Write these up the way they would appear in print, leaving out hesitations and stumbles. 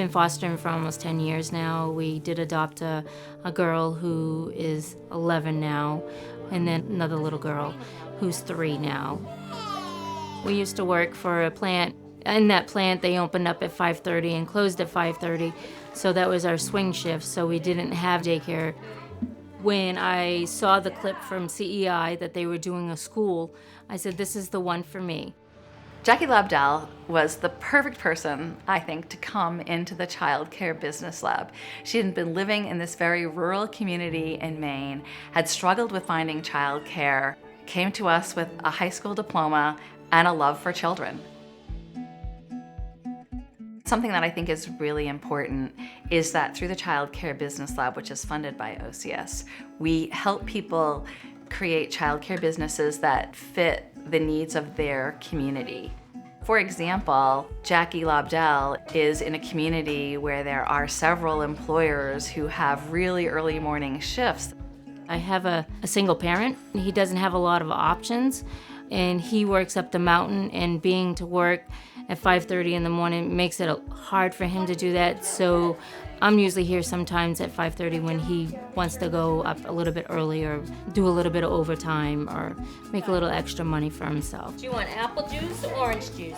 been fostering for almost 10 years now. We did adopt a girl who is 11 now, and then another little girl who's 3 now. We used to work for a plant. In that plant, they opened up at 5:30 and closed at 5:30, so that was our swing shift, so we didn't have daycare. When I saw the clip from CEI that they were doing a school, I said, this is the one for me. Jackie Lobdell was the perfect person, I think, to come into the Childcare Business Lab. She had been living in this very rural community in Maine, had struggled with finding childcare, came to us with a high school diploma and a love for children. Something that I think is really important is that through the Childcare Business Lab, which is funded by OCS, we help people create childcare businesses that fit the needs of their community. For example, Jackie Lobdell is in a community where there are several employers who have really early morning shifts. I have a single parent. He doesn't have a lot of options, and he works up the mountain, and being to work at 5:30 in the morning makes it hard for him to do that. So I'm usually here sometimes at 5:30 when he wants to go up a little bit earlier, do a little bit of overtime, or make a little extra money for himself. Do you want apple juice or orange juice?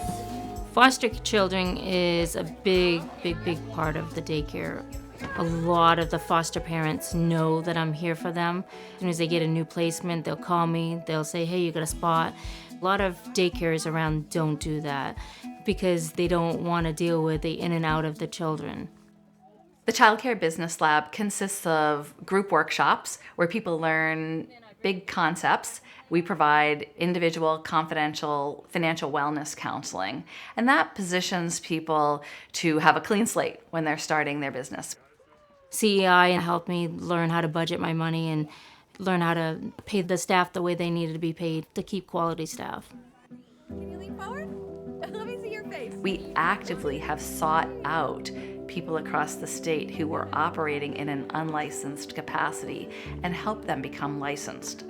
Foster children is a big part of the daycare. A lot of the foster parents know that I'm here for them. As soon as they get a new placement, they'll call me, they'll say, hey, you got a spot. A lot of daycares around don't do that because they don't want to deal with the in and out of the children. The Childcare Business Lab consists of group workshops where people learn big concepts. We provide individual, confidential financial wellness counseling, and that positions people to have a clean slate when they're starting their business. CEI helped me learn how to budget my money and learn how to pay the staff the way they needed to be paid to keep quality staff. Can you lean forward? Let me see your face. We actively have sought out people across the state who were operating in an unlicensed capacity and help them become licensed.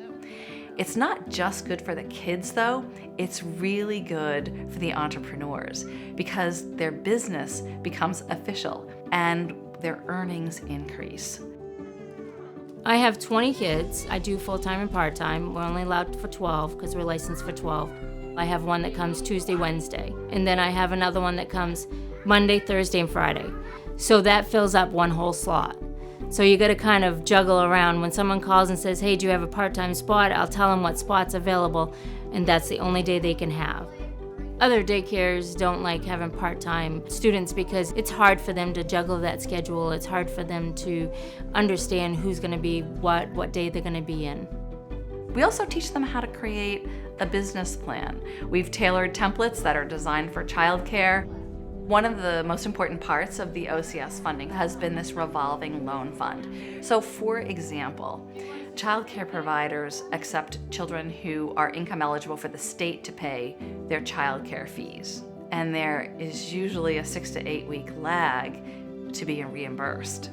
It's not just good for the kids though, it's really good for the entrepreneurs because their business becomes official and their earnings increase. I have 20 kids. I do full-time and part-time. We're only allowed for 12 because we're licensed for 12. I have one that comes Tuesday, Wednesday, and then I have another one that comes Monday, Thursday, and Friday. So that fills up one whole slot. So you gotta kind of juggle around. When someone calls and says, hey, do you have a part-time spot? I'll tell them what spot's available, and that's the only day they can have. Other daycares don't like having part-time students because it's hard for them to juggle that schedule. It's hard for them to understand who's gonna be what day they're gonna be in. We also teach them how to create a business plan. We've tailored templates that are designed for childcare. One of the most important parts of the OCS funding has been this revolving loan fund. So for example, childcare providers accept children who are income eligible for the state to pay their childcare fees. And there is usually a 6 to 8 week lag to be reimbursed.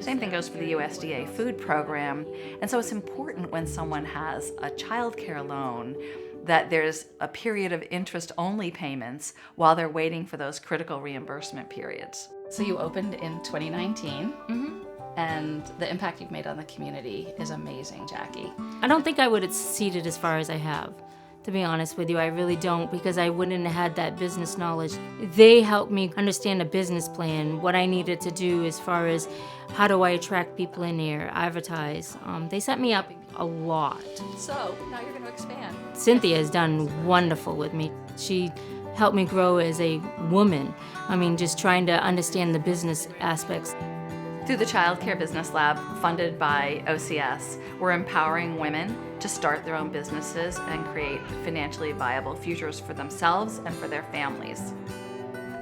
Same thing goes for the USDA food program. And so it's important when someone has a childcare loan that there's a period of interest-only payments while they're waiting for those critical reimbursement periods. So you opened in 2019, and the impact you've made on the community is amazing, Jackie. I don't think I would have succeeded as far as I have. To be honest with you, I really don't, because I wouldn't have had that business knowledge. They helped me understand a business plan, what I needed to do as far as how do I attract people in here, advertise. They set me up a lot. So now you're going to expand. Cynthia has done wonderful with me. She helped me grow as a woman. I mean, just trying to understand the business aspects. Through the Childcare Business Lab, funded by OCS, we're empowering women to start their own businesses and create financially viable futures for themselves and for their families.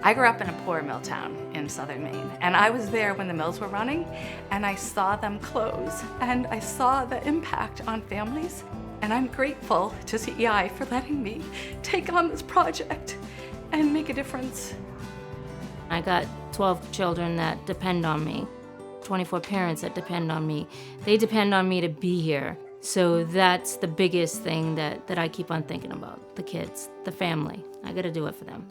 I grew up in a poor mill town in southern Maine, and I was there when the mills were running, and I saw them close, and I saw the impact on families, and I'm grateful to CEI for letting me take on this project and make a difference. I got 12 children that depend on me, 24 parents that depend on me. They depend on me to be here. So that's the biggest thing that I keep on thinking about, the kids, the family. I gotta do it for them.